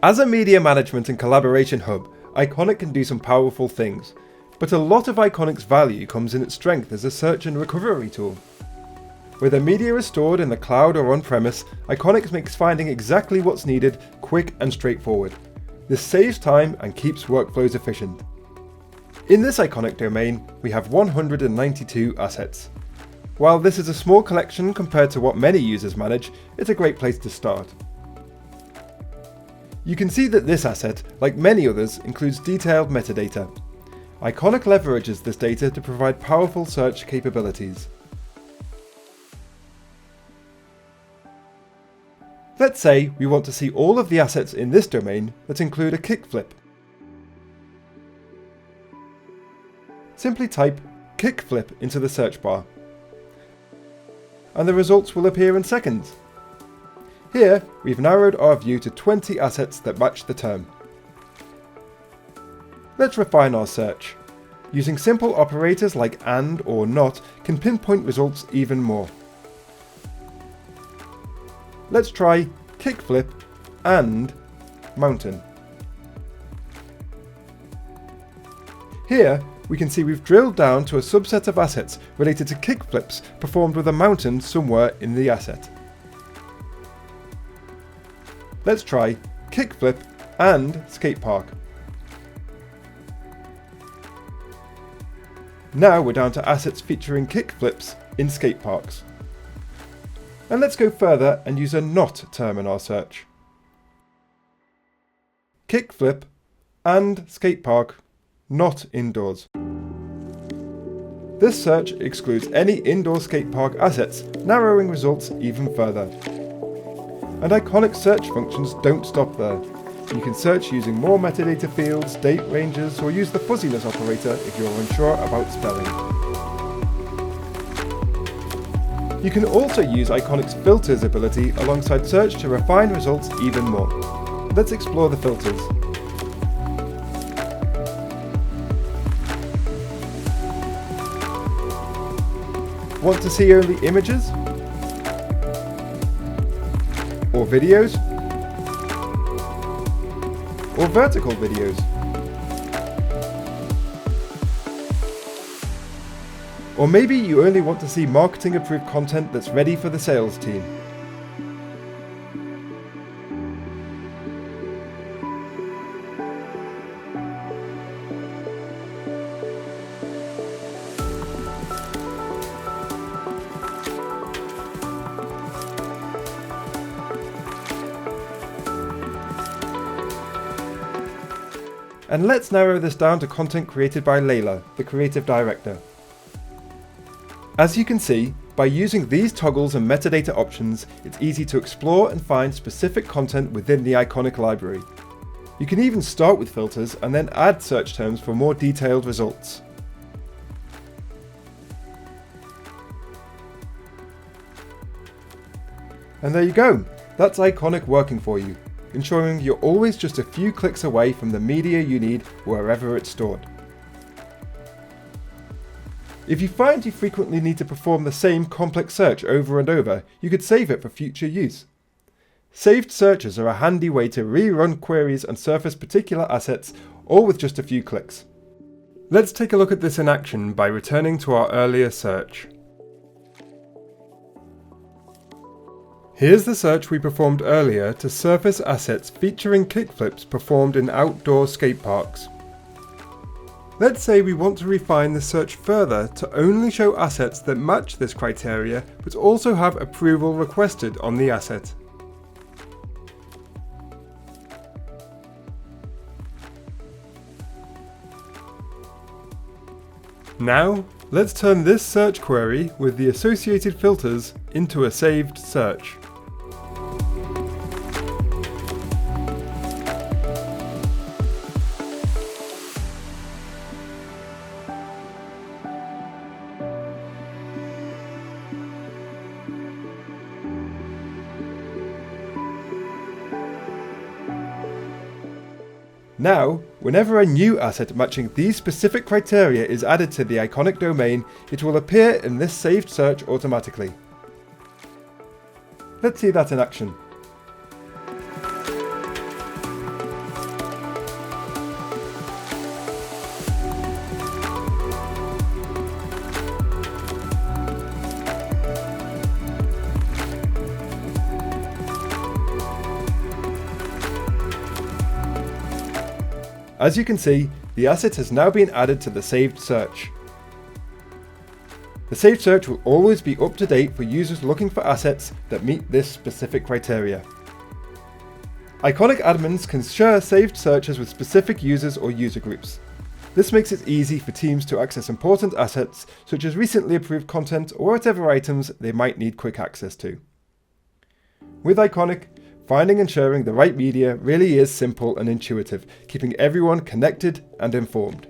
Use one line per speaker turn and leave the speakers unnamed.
As a media management and collaboration hub, Iconik can do some powerful things, but a lot of Iconik's value comes in its strength as a search and recovery tool. Whether media is stored in the cloud or on-premise, Iconik makes finding exactly what's needed quick and straightforward. This saves time and keeps workflows efficient. In this Iconik domain, we have 192 assets. While this is a small collection compared to what many users manage, it's a great place to start. You can see that this asset, like many others, includes detailed metadata. Iconik leverages this data to provide powerful search capabilities. Let's say we want to see all of the assets in this domain that include a kickflip. Simply type kickflip into the search bar, and the results will appear in seconds. Here, we've narrowed our view to 20 assets that match the term. Let's refine our search. Using simple operators like AND or NOT can pinpoint results even more. Let's try kickflip and mountain. Here, we can see we've drilled down to a subset of assets related to kickflips performed with a mountain somewhere in the asset. Let's try kickflip and skatepark. Now we're down to assets featuring kickflips in skateparks. And let's go further and use a NOT term in our search. Kickflip and skatepark, not indoors. This search excludes any indoor skatepark assets, narrowing results even further. And Iconik search functions don't stop there. You can search using more metadata fields, date ranges, or use the fuzziness operator if you're unsure about spelling. You can also use Iconik's filters ability alongside search to refine results even more. Let's explore the filters. Want to see only images? Or videos? Or vertical videos? Or maybe you only want to see marketing approved content that's ready for the sales team. And let's narrow this down to content created by Layla, the creative director. As you can see, by using these toggles and metadata options, it's easy to explore and find specific content within the Iconik library. You can even start with filters and then add search terms for more detailed results. And there you go, that's Iconik working for you, ensuring you're always just a few clicks away from the media you need wherever it's stored. If you find you frequently need to perform the same complex search over and over, you could save it for future use. Saved searches are a handy way to rerun queries and surface particular assets, all with just a few clicks. Let's take a look at this in action by returning to our earlier search. Here's the search we performed earlier to surface assets featuring kickflips performed in outdoor skate parks. Let's say we want to refine the search further to only show assets that match this criteria but also have approval requested on the asset. Now, let's turn this search query with the associated filters into a saved search. Now, whenever a new asset matching these specific criteria is added to the Iconik domain, it will appear in this saved search automatically. Let's see that in action. As you can see, the asset has now been added to the saved search. The saved search will always be up to date for users looking for assets that meet this specific criteria. Iconik admins can share saved searches with specific users or user groups. This makes it easy for teams to access important assets such as recently approved content or whatever items they might need quick access to. With Iconik, finding and sharing the right media really is simple and intuitive, keeping everyone connected and informed.